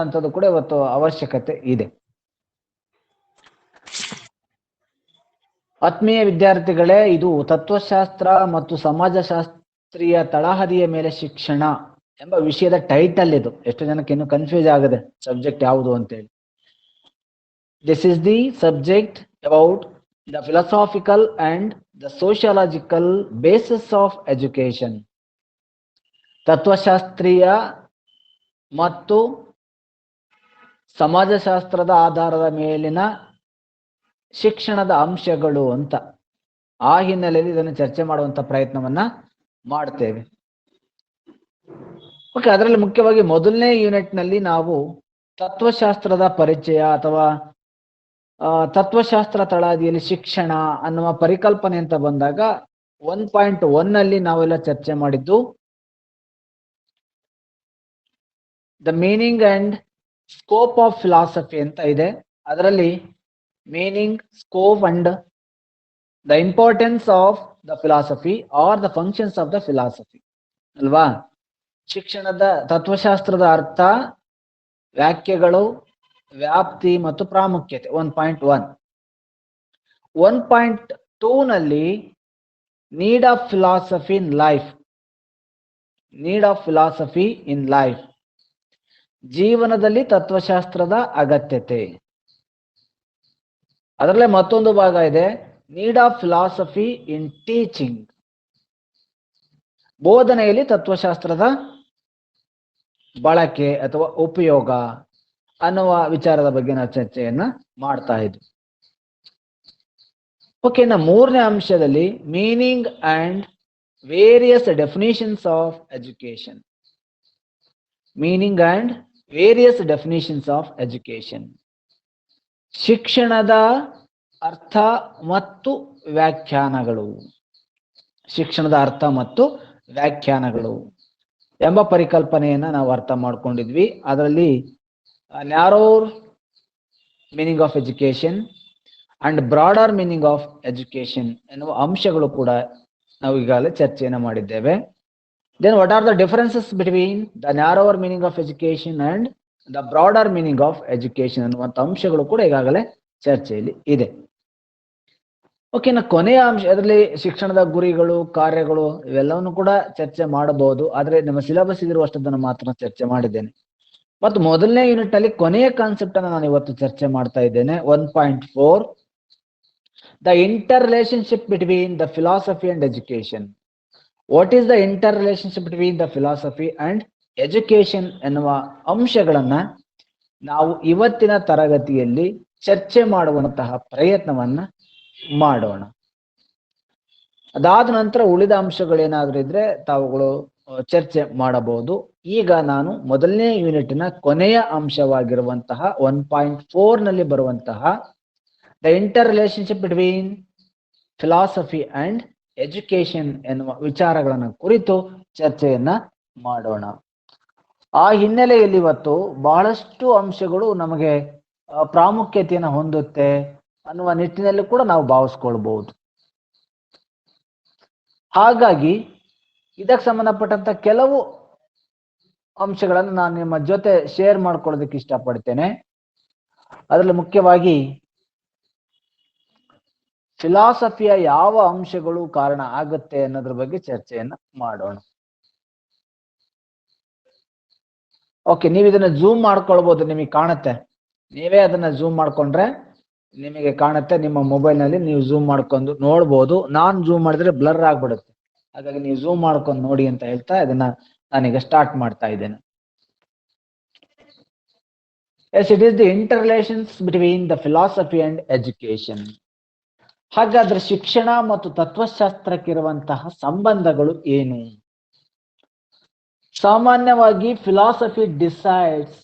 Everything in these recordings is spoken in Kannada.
ಅಂತದ್ದು ಕೂಡ ಇವತ್ತು ಅವಶ್ಯಕತೆ ಇದೆ. ಆತ್ಮೀಯ ವಿದ್ಯಾರ್ಥಿಗಳೇ, ಇದು ತತ್ವಶಾಸ್ತ್ರ ಮತ್ತು ಸಮಾಜಶಾಸ್ತ್ರೀಯ ತಳಹದಿಯ ಮೇಲೆ ಶಿಕ್ಷಣ ಎಂಬ ವಿಷಯದ ಟೈಟಲ್ ಇದು. ಎಷ್ಟು ಜನಕ್ಕೆ ಇನ್ನು ಕನ್ಫ್ಯೂಸ್ ಆಗದೆ ಸಬ್ಜೆಕ್ಟ್ ಯಾವುದು ಅಂತೇಳಿ. This is the subject about the philosophical and the sociological basis of education. ತತ್ವಶಾಸ್ತ್ರೀಯ ಮತ್ತು ಸಮಾಜಶಾಸ್ತ್ರದ ಆಧಾರದ ಮೇಲಿನ ಶಿಕ್ಷಣದ ಅಂಶಗಳು ಅಂತ ಆ ಹಿನ್ನೆಲೆಯಲ್ಲಿ ಇದನ್ನು ಚರ್ಚೆ ಮಾಡುವಂತ ಪ್ರಯತ್ನವನ್ನ ಮಾಡ್ತೇವೆ. ಓಕೆ, ಅದರಲ್ಲಿ ಮುಖ್ಯವಾಗಿ ಮೊದಲನೇ ಯೂನಿಟ್ ನಲ್ಲಿ ನಾವು ತತ್ವಶಾಸ್ತ್ರದ ಪರಿಚಯ ಅಥವಾ ತತ್ವಶಾಸ್ತ್ರ ತಳಹದಿಯಲ್ಲಿ ಶಿಕ್ಷಣ ಅನ್ನುವ ಪರಿಕಲ್ಪನೆ ಅಂತ ಬಂದಾಗ 1.1 ನಲ್ಲಿ ನಾವೆಲ್ಲ ಚರ್ಚೆ ಮಾಡಿದ್ದು the meaning and scope of philosophy ಅಂತ ಇದೆ. ಅದರಲ್ಲಿ meaning, scope and the importance of the philosophy are the functions of the philosophy ಅಲ್ವಾ. ಶಿಕ್ಷಣದ ತತ್ವಶಾಸ್ತ್ರದ ಅರ್ಥ, ವ್ಯಾಖ್ಯೆಗಳು, ವ್ಯಾಪ್ತಿ ಮತ್ತು ಪ್ರಾಮುಖ್ಯತೆ 1.1. 1.2 ನಲ್ಲಿ need of philosophy in life. Need of philosophy in life, ಜೀವನದಲ್ಲಿ ತತ್ವಶಾಸ್ತ್ರದ ಅಗತ್ಯತೆ. ಅದರಲ್ಲೇ ಮತ್ತೊಂದು ಭಾಗ ಇದೆ, need of philosophy in teaching, ಬೋಧನೆಯಲ್ಲಿ ತತ್ವಶಾಸ್ತ್ರದ ಬಳಕೆ ಅಥವಾ ಉಪಯೋಗ ಅನ್ನುವ ವಿಚಾರದ ಬಗ್ಗೆ ನಾವು ಚರ್ಚೆಯನ್ನ ಮಾಡ್ತಾ ಇದ್ವಿ. ಓಕೆ, ಇನ್ನು ಮೂರನೇ ಅಂಶದಲ್ಲಿ meaning and various definitions of education. Meaning and various definitions of education, ಶಿಕ್ಷಣದ ಅರ್ಥ ಮತ್ತು ವ್ಯಾಖ್ಯಾನಗಳು. ಶಿಕ್ಷಣದ ಅರ್ಥ ಮತ್ತು ವ್ಯಾಖ್ಯಾನಗಳು ಎಂಬ ಪರಿಕಲ್ಪನೆಯನ್ನ ನಾವು ಅರ್ಥ ಮಾಡ್ಕೊಂಡಿದ್ವಿ. ಅದರಲ್ಲಿ narrower meaning of education and broader meaning of education ಎನ್ನುವ ಅಂಶಗಳು ಕೂಡ ನಾವು ಈಗಾಗಲೇ ಚರ್ಚೆಯನ್ನು ಮಾಡಿದ್ದೇವೆ. Then what are the differences between the narrower meaning of education and the broader meaning of education ಅನ್ನುವಂಥ ಅಂಶಗಳು ಕೂಡ ಈಗಾಗಲೇ ಚರ್ಚೆಯಲ್ಲಿ ಇದೆ. ಓಕೆ, ನಾ ಕೊನೆಯ ಅಂಶ, ಅದರಲ್ಲಿ ಶಿಕ್ಷಣದ ಗುರಿಗಳು, ಕಾರ್ಯಗಳು ಇವೆಲ್ಲವನ್ನು ಕೂಡ ಚರ್ಚೆ ಮಾಡಬಹುದು. ಆದ್ರೆ ನಮ್ಮ ಸಿಲೆಬಸ್ ಇರುವಷ್ಟನ್ನು ಮಾತ್ರ ಚರ್ಚೆ ಮಾಡಿದ್ದೇನೆ. ಮತ್ತು ಮೊದಲನೇ ಯೂನಿಟ್ ನಲ್ಲಿ ಕೊನೆಯ ಕಾನ್ಸೆಪ್ಟ್ ಅನ್ನು ನಾನು ಇವತ್ತು ಚರ್ಚೆ ಮಾಡ್ತಾ ಇದ್ದೇನೆ. 1.4 the inter relationship between the philosophy and education. What is the inter relationship between the philosophy and education ಎನ್ನುವ ಅಂಶಗಳನ್ನ ನಾವು ಇವತ್ತಿನ ತರಗತಿಯಲ್ಲಿ ಚರ್ಚೆ ಮಾಡುವಂತಹ ಪ್ರಯತ್ನವನ್ನ ಮಾಡೋಣ. ಅದಾದ ನಂತರ ಉಳಿದ ಅಂಶಗಳೇನಾದ್ರೂ ಇದ್ರೆ ತಾವುಗಳು ಚರ್ಚೆ ಮಾಡಬಹುದು. ಈಗ ನಾನು ಮೊದಲನೇ ಯೂನಿಟ್ನ ಕೊನೆಯ ಅಂಶವಾಗಿರುವಂತಹ 1.4 ನಲ್ಲಿ ಬರುವಂತಹ the inter relationship between philosophy and education ಎನ್ನುವ ವಿಚಾರಗಳನ್ನ ಕುರಿತು ಚರ್ಚೆಯನ್ನ ಮಾಡೋಣ. ಆ ಹಿನ್ನೆಲೆಯಲ್ಲಿ ಇವತ್ತು ಬಹಳಷ್ಟು ಅಂಶಗಳು ನಮಗೆ ಪ್ರಾಮುಖ್ಯತೆಯನ್ನು ಹೊಂದುತ್ತೆ ಅನ್ನುವ ನಿಟ್ಟಿನಲ್ಲಿ ಕೂಡ ನಾವು ಭಾವಿಸ್ಕೊಳ್ಬಹುದು. ಹಾಗಾಗಿ ಇದಕ್ಕೆ ಸಂಬಂಧಪಟ್ಟಂತ ಕೆಲವು ಅಂಶಗಳನ್ನು ನಾನು ನಿಮ್ಮ ಜೊತೆ ಶೇರ್ ಮಾಡ್ಕೊಳ್ಳೋದಕ್ಕೆ ಇಷ್ಟಪಡ್ತೇನೆ. ಅದರಲ್ಲಿ ಮುಖ್ಯವಾಗಿ ಫಿಲಾಸಫಿಯ ಯಾವ ಅಂಶಗಳು ಕಾರಣ ಆಗುತ್ತೆ ಅನ್ನೋದ್ರ ಬಗ್ಗೆ ಚರ್ಚೆಯನ್ನ ಮಾಡೋಣ. ಓಕೆ, ನೀವು ಇದನ್ನ ಝೂಮ್ ಮಾಡ್ಕೊಳ್ಬಹುದು, ನಿಮಗೆ ಕಾಣುತ್ತೆ. ನೀವೇ ಅದನ್ನ ಝೂಮ್ ಮಾಡ್ಕೊಂಡ್ರೆ ನಿಮಗೆ ಕಾಣುತ್ತೆ. ನಿಮ್ಮ ಮೊಬೈಲ್ ನಲ್ಲಿ ನೀವು ಝೂಮ್ ಮಾಡ್ಕೊಂಡು ನೋಡ್ಬೋದು. ನಾನ್ ಝೂಮ್ ಮಾಡಿದ್ರೆ ಬ್ಲರ್ ಆಗ್ಬಿಡುತ್ತೆ. ಹಾಗಾಗಿ ನೀವು ಝೂಮ್ ಮಾಡ್ಕೊಂಡು ನೋಡಿ ಅಂತ ಹೇಳ್ತಾ ಇದನ್ನ ನಾನೀಗ ಸ್ಟಾರ್ಟ್ ಮಾಡ್ತಾ ಇದ್ದೇನೆ. Yes, it is the interrelations between the philosophy and education. ಹಾಗಾದ್ರೆ ಶಿಕ್ಷಣ ಮತ್ತು ತತ್ವಶಾಸ್ತ್ರಕ್ಕಿರುವಂತಹ ಸಂಬಂಧಗಳು ಏನು? ಸಾಮಾನ್ಯವಾಗಿ philosophy decides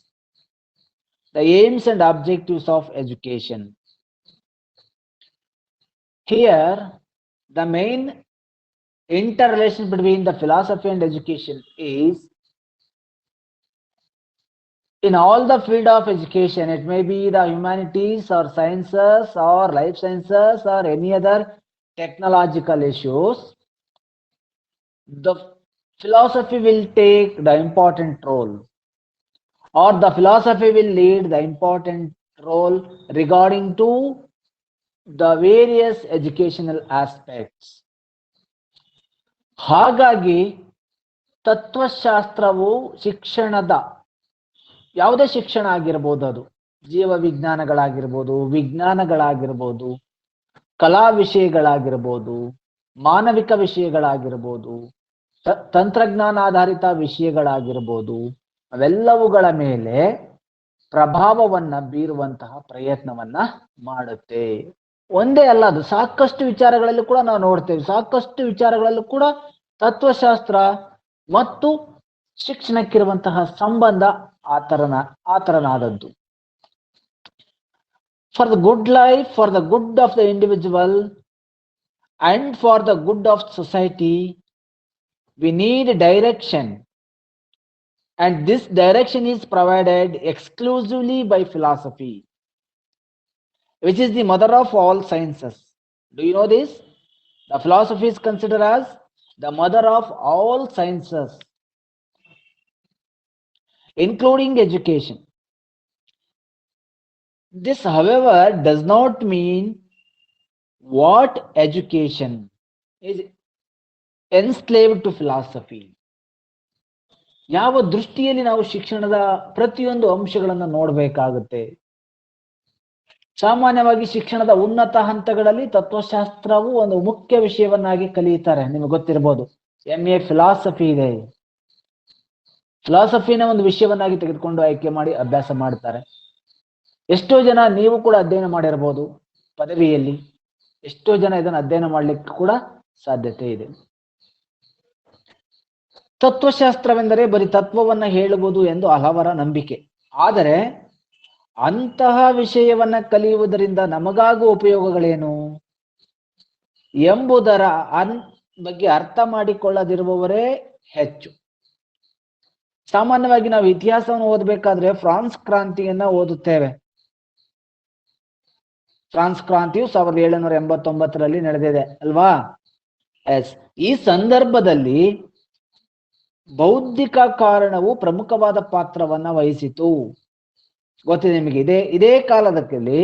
the aims and objectives of education. Here the main interrelation between the philosophy and education is in all the field of education. It may be the humanities or sciences or life sciences or any other technological issues. The philosophy will take the important role. or the philosophy will lead the important role regarding to the various educational aspects. ಹಾಗಾಗಿ ತತ್ವಶಾಸ್ತ್ರವು ಶಿಕ್ಷಣದ ಯಾವುದೇ ಶಿಕ್ಷಣ ಆಗಿರ್ಬೋದು, ಅದು ಜೀವ ವಿಜ್ಞಾನಗಳಾಗಿರ್ಬೋದು, ವಿಜ್ಞಾನಗಳಾಗಿರ್ಬೋದು, ಕಲಾ ವಿಷಯಗಳಾಗಿರ್ಬೋದು, ಮಾನವಿಕ ವಿಷಯಗಳಾಗಿರ್ಬೋದು, ತಂತ್ರಜ್ಞಾನ ಆಧಾರಿತ ವಿಷಯಗಳಾಗಿರ್ಬೋದು, ಅವೆಲ್ಲವುಗಳ ಮೇಲೆ ಪ್ರಭಾವವನ್ನ ಬೀರುವಂತಹ ಪ್ರಯತ್ನವನ್ನ ಮಾಡುತ್ತೆ. ಒಂದೇ ಅಲ್ಲ, ಅದು ಸಾಕಷ್ಟು ವಿಚಾರಗಳಲ್ಲೂ ಕೂಡ ನಾವು ನೋಡ್ತೇವೆ. ಸಾಕಷ್ಟು ವಿಚಾರಗಳಲ್ಲೂ ಕೂಡ ತತ್ವಶಾಸ್ತ್ರ ಮತ್ತು ಶಿಕ್ಷಣಕ್ಕಿರುವಂತಹ ಸಂಬಂಧ ಆತರನಾದದ್ದು. For the good life, for the good of the individual and for the good of society, we need direction, and this direction is provided exclusively by philosophy, which is the mother of all sciences. Do you know this? The philosophy is considered as the mother of all sciences, including education. This, however, does not mean what education is enslaved to philosophy. ಯಾವ ದೃಷ್ಟಿಯಲ್ಲಿ ನಾವು ಶಿಕ್ಷಣದ ಪ್ರತಿಯೊಂದು ಅಂಶಗಳನ್ನು ನೋಡಬೇಕಾಗುತ್ತೆ. ಸಾಮಾನ್ಯವಾಗಿ ಶಿಕ್ಷಣದ ಉನ್ನತ ಹಂತಗಳಲ್ಲಿ ತತ್ವಶಾಸ್ತ್ರವು ಒಂದು ಮುಖ್ಯ ವಿಷಯವನ್ನಾಗಿ ಕಲಿಯುತ್ತಾರೆ. ನಿಮಗೆ ಗೊತ್ತಿರಬಹುದು, MA ಫಿಲಾಸಫಿ ಇದೆ. ಫಿಲಾಸಫಿನ ಒಂದು ವಿಷಯವನ್ನಾಗಿ ತೆಗೆದುಕೊಂಡು ಆಯ್ಕೆ ಮಾಡಿ ಅಭ್ಯಾಸ ಮಾಡ್ತಾರೆ. ಎಷ್ಟೋ ಜನ, ನೀವು ಕೂಡ ಅಧ್ಯಯನ ಮಾಡಿರಬಹುದು ಪದವಿಯಲ್ಲಿ, ಎಷ್ಟೋ ಜನ ಇದನ್ನು ಅಧ್ಯಯನ ಮಾಡ್ಲಿಕ್ಕೆ ಕೂಡ ಸಾಧ್ಯತೆ ಇದೆ. ತತ್ವಶಾಸ್ತ್ರವೆಂದರೆ ಬರೀ ತತ್ವವನ್ನ ಹೇಳುವುದು ಎಂದು ಹಲವರ ನಂಬಿಕೆ. ಆದರೆ ಅಂತಹ ವಿಷಯವನ್ನ ಕಲಿಯುವುದರಿಂದ ನಮಗಾಗುವ ಉಪಯೋಗಗಳೇನು ಎಂಬುದರ ಬಗ್ಗೆ ಅರ್ಥ ಮಾಡಿಕೊಳ್ಳದಿರುವವರೇ ಹೆಚ್ಚು. ಸಾಮಾನ್ಯವಾಗಿ ನಾವು ಇತಿಹಾಸವನ್ನು ಓದಬೇಕಾದ್ರೆ ಫ್ರಾನ್ಸ್ ಕ್ರಾಂತಿಯನ್ನ ಓದುತ್ತೇವೆ. ಫ್ರಾನ್ಸ್ ಕ್ರಾಂತಿಯು 1789ರಲ್ಲಿ ನಡೆದಿದೆ ಅಲ್ವಾ? ಎಸ್. ಈ ಸಂದರ್ಭದಲ್ಲಿ ಬೌದ್ಧಿಕ ಕಾರಣವು ಪ್ರಮುಖವಾದ ಪಾತ್ರವನ್ನ ವಹಿಸಿತು. ಗೊತ್ತಿದೆ ನಿಮಗೆ. ಇದೇ ಕಾಲದಲ್ಲಿ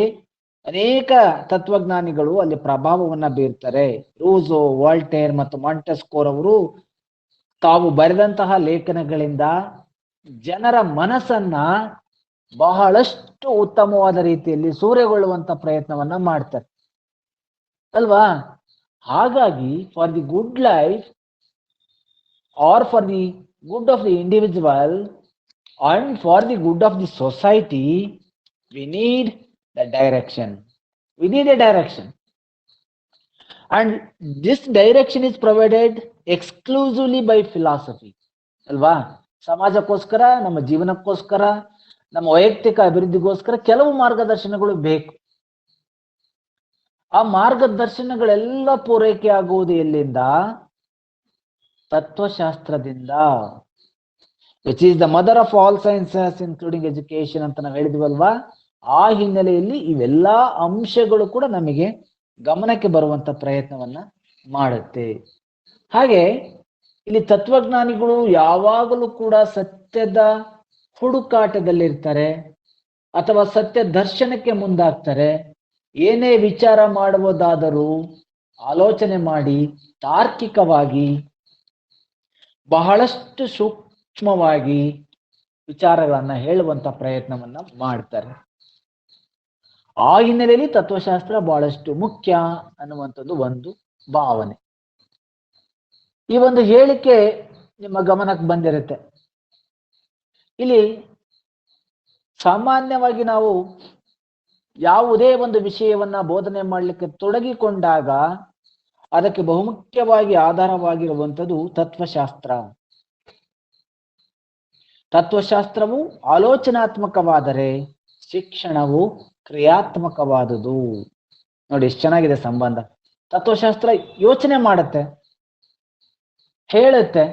ಅನೇಕ ತತ್ವಜ್ಞಾನಿಗಳು ಅಲ್ಲಿ ಪ್ರಭಾವವನ್ನ ಬೀರ್ತಾರೆ. ರೂಸೋ, ವಾಲ್ಟೇರ್ ಮತ್ತು ಮಾಂಟೆಸ್ಕೋರ್ ಅವರು ತಾವು ಬರೆದಂತಹ ಲೇಖನಗಳಿಂದ ಜನರ ಮನಸ್ಸನ್ನ ಬಹಳಷ್ಟು ಉತ್ತಮವಾದ ರೀತಿಯಲ್ಲಿ ಸೂರೆಗೊಳ್ಳುವಂತ ಪ್ರಯತ್ನವನ್ನ ಮಾಡ್ತಾರೆ ಅಲ್ವಾ? ಹಾಗಾಗಿ for the good life or for the good of the individual and for the good of the society, we need the direction. We need a direction, and this direction is provided exclusively by philosophy. ಅಲ್ವಾ? ಸಮಾಜಕ್ಕೋಸ್ಕರ, ನಮ್ಮ ಜೀವನಕ್ಕೋಸ್ಕರ, ನಮ್ಮ ವೈಯಕ್ತಿಕ ಅಭಿವೃದ್ಧಿಗೋಸ್ಕರ ಕೆಲವು ಮಾರ್ಗದರ್ಶನಗಳು ಬೇಕು. ಆ ಮಾರ್ಗದರ್ಶನಗಳೆಲ್ಲ ಪೂರೈಕೆ ಆಗುವುದು ಎಲ್ಲಿಂದ? ತತ್ವಶಾಸ್ತ್ರದಿಂದ. Which is the mother of all sciences including education ಅಂತ ನಾವು ಹೇಳಿದ್ವಲ್ವಾ? ಆ ಹಿನ್ನೆಲೆಯಲ್ಲಿ ಇವೆಲ್ಲಾ ಅಂಶಗಳು ಕೂಡ ನಮಗೆ ಗಮನಕ್ಕೆ ಬರುವಂತ ಪ್ರಯತ್ನವನ್ನ ಮಾಡುತ್ತೆ. ಹಾಗೆ ಇಲ್ಲಿ ತತ್ವಜ್ಞಾನಿಗಳು ಯಾವಾಗಲೂ ಕೂಡ ಸತ್ಯದ ಹುಡುಕಾಟದಲ್ಲಿರ್ತಾರೆ ಅಥವಾ ಸತ್ಯ ದರ್ಶನಕ್ಕೆ ಮುಂದಾಗ್ತಾರೆ. ಏನೇ ವಿಚಾರ ಮಾಡುವುದಾದರೂ ಆಲೋಚನೆ ಮಾಡಿ ತಾರ್ಕಿಕವಾಗಿ ಬಹಳಷ್ಟು ಸೂಕ್ಷ್ಮವಾಗಿ ವಿಚಾರಗಳನ್ನ ಹೇಳುವಂತ ಪ್ರಯತ್ನವನ್ನ ಮಾಡ್ತಾರೆ. ಆ ಹಿನ್ನೆಲೆಯಲ್ಲಿ ತತ್ವಶಾಸ್ತ್ರ ಬಹಳಷ್ಟು ಮುಖ್ಯ ಅನ್ನುವಂಥದ್ದು ಒಂದು ಭಾವನೆ. ಈ ಒಂದು ಹೇಳಿಕೆ ನಿಮ್ಮ ಗಮನಕ್ಕೆ ಬಂದಿರುತ್ತೆ. ಇಲ್ಲಿ ಸಾಮಾನ್ಯವಾಗಿ ನಾವು ಯಾವುದೇ ಒಂದು ವಿಷಯವನ್ನ ಬೋಧನೆ ಮಾಡಲಿಕ್ಕೆ ತೊಡಗಿಕೊಂಡಾಗ ಅದಕ್ಕೆ ಬಹುಮುಖ್ಯವಾಗಿ ಆಧಾರವಾಗಿರುವಂಥದ್ದು ತತ್ವಶಾಸ್ತ್ರ. ತತ್ವಶಾಸ್ತ್ರವು ಆಲೋಚನಾತ್ಮಕವಾದರೆ ಶಿಕ್ಷಣವು ಕ್ರಿಯಾತ್ಮಕವಾದುದು. ನೋಡಿ ಎಷ್ಟು ಚೆನ್ನಾಗಿದೆ ಸಂಬಂಧ. ತತ್ವಶಾಸ್ತ್ರ ಯೋಚನೆ ಮಾಡುತ್ತೆ, ಹೇಳುತ್ತೆ,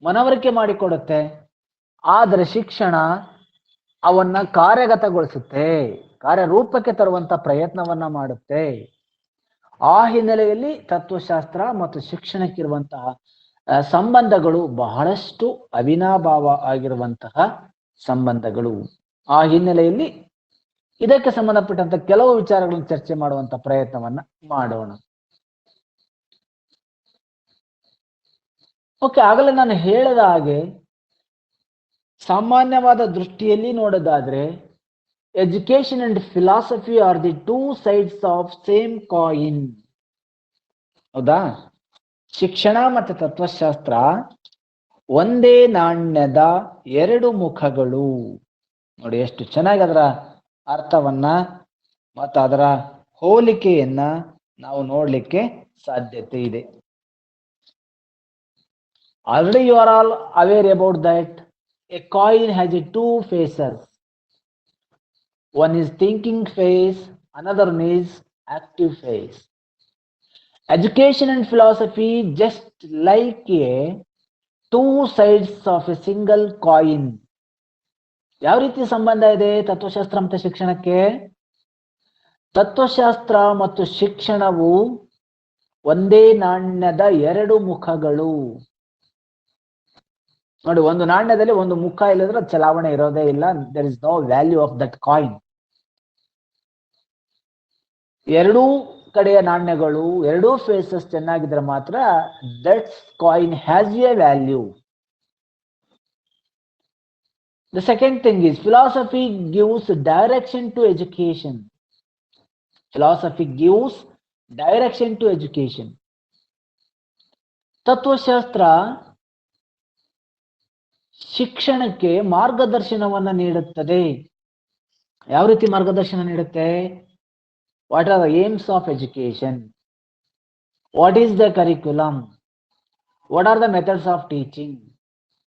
ಮನವರಿಕೆ ಮಾಡಿಕೊಡುತ್ತೆ. ಆದರೆ ಶಿಕ್ಷಣ ಅವನ್ನ ಕಾರ್ಯಗತಗೊಳಿಸುತ್ತೆ, ಕಾರ್ಯರೂಪಕ್ಕೆ ತರುವಂತ ಪ್ರಯತ್ನವನ್ನ ಮಾಡುತ್ತೆ. ಆ ಹಿನ್ನೆಲೆಯಲ್ಲಿ ತತ್ವಶಾಸ್ತ್ರ ಮತ್ತು ಶಿಕ್ಷಣಕ್ಕಿರುವಂತಹ ಸಂಬಂಧಗಳು ಬಹಳಷ್ಟು ಅವಿನಾಭಾವ ಆಗಿರುವಂತಹ ಸಂಬಂಧಗಳು. ಆ ಹಿನ್ನೆಲೆಯಲ್ಲಿ ಇದಕ್ಕೆ ಸಂಬಂಧಪಟ್ಟಂತ ಕೆಲವು ವಿಚಾರಗಳನ್ನು ಚರ್ಚೆ ಮಾಡುವಂತ ಪ್ರಯತ್ನವನ್ನ ಮಾಡೋಣ. ಓಕೆ, ಆಗಲೇ ನಾನು ಹೇಳಿದ ಹಾಗೆ ಸಾಮಾನ್ಯವಾದ ದೃಷ್ಟಿಯಲ್ಲಿ ನೋಡೋದಾದ್ರೆ education and philosophy R the two sides of same coin. ಹೌದಾ? ಶಿಕ್ಷಣ ಮತ್ತು ತತ್ವಶಾಸ್ತ್ರ ಒಂದೇ ನಾಣ್ಯದ ಎರಡು ಮುಖಗಳು. ನೋಡಿ ಎಷ್ಟು ಚೆನ್ನಾಗಿ ಅದರ ಅರ್ಥವನ್ನ ಮತ್ತು ಅದರ ಹೋಲಿಕೆಯನ್ನ ನಾವು ನೋಡ್ಲಿಕ್ಕೆ ಸಾಧ್ಯತೆ ಇದೆ. Already you are all aware about that a coin has a two faces. One is thinking phase, another one is active phase. Education and philosophy just like a two sides of a single coin. ಯಾವ ರೀತಿ ಸಂಬಂಧ ಇದೆ ತತ್ವಶಾಸ್ತ್ರ ಮತ್ತು ಶಿಕ್ಷಣಕ್ಕೆ? ತತ್ವಶಾಸ್ತ್ರ ಮತ್ತು ಶಿಕ್ಷಣವು ಒಂದೇ ನಾಣ್ಯದ ಎರಡು ಮುಖಗಳು. ನೋಡಿ, ಒಂದು ನಾಣ್ಯದಲ್ಲಿ ಒಂದು ಮುಖ ಇಲ್ಲದ್ರೆ ಚಲಾವಣೆ ಇರೋದೇ ಇಲ್ಲ. There is no value of that coin. ಎರಡೂ ಕಡೆಯ ನಾಣ್ಯಗಳು, ಎರಡೂ ಫೇಸಸ್ ಚೆನ್ನಾಗಿದ್ರೆ ಮಾತ್ರ that coin has a value. The second thing is philosophy gives direction to education. Philosophy gives direction to education. ತತ್ವಶಾಸ್ತ್ರ ಶಿಕ್ಷಣಕ್ಕೆ ಮಾರ್ಗದರ್ಶನವನ್ನ ನೀಡುತ್ತದೆ. ಯಾವ ರೀತಿ ಮಾರ್ಗದರ್ಶನ ನೀಡುತ್ತೆ? What are the aims of education? What is the curriculum? What are the methods of teaching?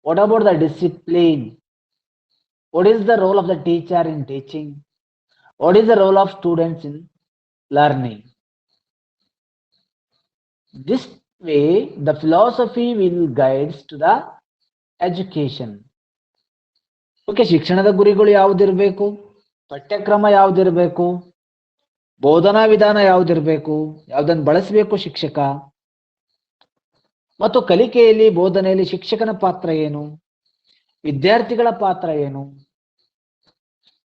What about the discipline? What is the role of the teacher in teaching? What is the role of students in learning? This way, the philosophy will guide to the education. Okay, ಶಿಕ್ಷಣದ ಗುರಿಗಳು ಯಾವುದಿರಬೇಕು? ಪಠ್ಯಕ್ರಮ ಯಾವುದಿರಬೇಕು? ಬೋಧನಾ ವಿಧಾನ ಯಾವುದಿರಬೇಕು? ಯಾವುದನ್ನು ಬಳಸಬೇಕು ಶಿಕ್ಷಕ? ಮತ್ತು ಕಲಿಕೆಯಲ್ಲಿ, ಬೋಧನೆಯಲ್ಲಿ ಶಿಕ್ಷಕನ ಪಾತ್ರ ಏನು? ವಿದ್ಯಾರ್ಥಿಗಳ ಪಾತ್ರ ಏನು?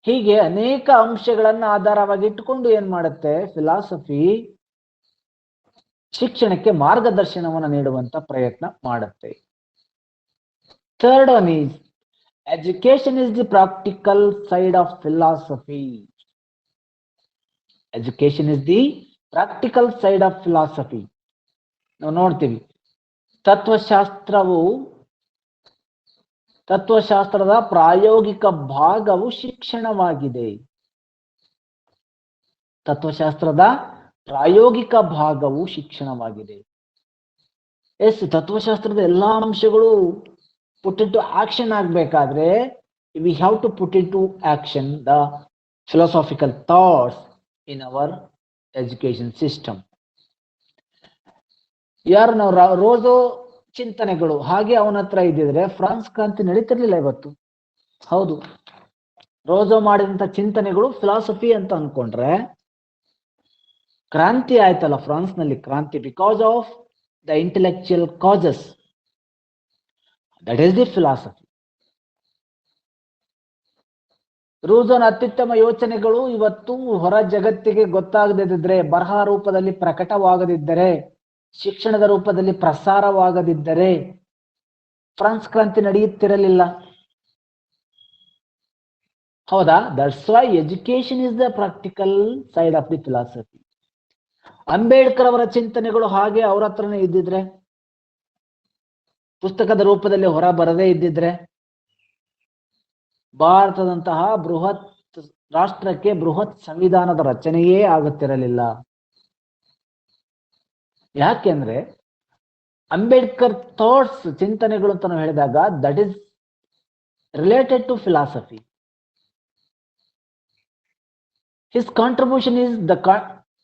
ಹೀಗೆ ಅನೇಕ ಅಂಶಗಳನ್ನ ಆಧಾರವಾಗಿ ಇಟ್ಟುಕೊಂಡು ಏನ್ ಮಾಡುತ್ತೆ ಫಿಲಾಸಫಿ ಶಿಕ್ಷಣಕ್ಕೆ ಮಾರ್ಗದರ್ಶನವನ್ನು ನೀಡುವಂತ ಪ್ರಯತ್ನ ಮಾಡುತ್ತೆ. Third one is education is the practical side of philosophy. Education is the practical side of philosophy. ನಾವು ನೋಡ್ತೀವಿ, ತತ್ವಶಾಸ್ತ್ರದ ಪ್ರಾಯೋಗಿಕ ಭಾಗವು ಶಿಕ್ಷಣವಾಗಿದೆ. ತತ್ವಶಾಸ್ತ್ರದ ಪ್ರಾಯೋಗಿಕ ಭಾಗವು ಶಿಕ್ಷಣವಾಗಿದೆ. ಎಸ್, ತತ್ವಶಾಸ್ತ್ರದ ಎಲ್ಲಾ ಅಂಶಗಳು ಪುಟ್ ಇನ್ ಟು ಆಕ್ಷನ್ ಆಗ್ಬೇಕಾದ್ರೆ we have to put into action the philosophical thoughts in our education system. ಯಾರು ನಾವು ರೋಸೋ ಚಿಂತನೆಗಳು ಹಾಗೆ ಅವನ ಹತ್ರ ಇದ್ದಿದ್ರೆ ಫ್ರಾನ್ಸ್ ಕ್ರಾಂತಿ ನಡೀತಿರ್ಲಿಲ್ಲ ಇವತ್ತು. ಹೌದು, ರೋಸೋ ಮಾಡಿದಂತ ಚಿಂತನೆಗಳು ಫಿಲಾಸಫಿ ಅಂತ ಅನ್ಕೊಂಡ್ರೆ ಕ್ರಾಂತಿ ಆಯ್ತಲ್ಲ ಫ್ರಾನ್ಸ್ ನಲ್ಲಿ. ಕ್ರಾಂತಿ because of the intellectual causes. That is the philosophy. ರೋಸೋನ ಅತ್ಯುತ್ತಮ ಯೋಚನೆಗಳು ಇವತ್ತು ಹೊರ ಜಗತ್ತಿಗೆ ಗೊತ್ತಾಗದಿದ್ದರೆ, ಬರಹ ರೂಪದಲ್ಲಿ ಪ್ರಕಟವಾಗದಿದ್ದರೆ, ಶಿಕ್ಷಣದ ರೂಪದಲ್ಲಿ ಪ್ರಸಾರವಾಗದಿದ್ದರೆ ಫ್ರಾನ್ಸ್ ಕ್ರಾಂತಿ ನಡೆಯುತ್ತಿರಲಿಲ್ಲ. ಹೌದಾ? That's why education is the practical side of the philosophy. Ambedkar ಅವರ ಚಿಂತನೆಗಳು ಹಾಗೆ ಅವ್ರ ಹತ್ರನೇ ಇದ್ದಿದ್ರೆ, ಪುಸ್ತಕದ ರೂಪದಲ್ಲಿ ಹೊರ ಬರದೇ ಇದ್ದಿದ್ರೆ, ಭಾರತದಂತಹ ಬೃಹತ್ ರಾಷ್ಟ್ರಕ್ಕೆ ಬೃಹತ್ ಸಂವಿಧಾನದ ರಚನೆಯೇ ಆಗುತ್ತಿರಲಿಲ್ಲ. ಯಾಕೆಂದ್ರೆ ಅಂಬೇಡ್ಕರ್ ಥಾಟ್ಸ್, ಚಿಂತನೆಗಳು ಅಂತ ನಾವು ಹೇಳಿದಾಗ that is related to philosophy. His contribution is the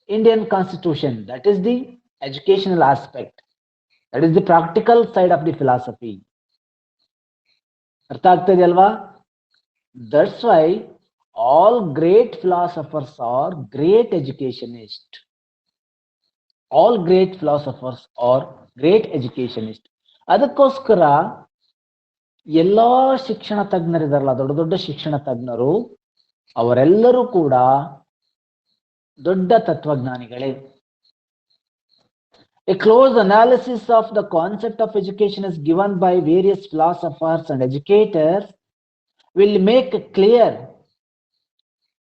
Indian Constitution. That is the educational aspect. That is the practical side of the philosophy. ಅರ್ಥ ಆಗ್ತದೆ ಅಲ್ವಾ? That's why all great philosophers are great educationists. All great philosophers are great educationists. ಅದಕ್ಕೋಸ್ಕರ ಎಲ್ಲಾ ಶಿಕ್ಷಣ ತಜ್ಞರಿದಾರಲ್ಲ, ದೊಡ್ಡ ದೊಡ್ಡ ಶಿಕ್ಷಣ ತಜ್ಞರು ಅವರೆಲ್ಲರೂ ಕೂಡ ದೊಡ್ಡ ತತ್ವಜ್ಞಾನಿಗಳೇ. A close analysis of the concept of education is given by various philosophers and educators will make clear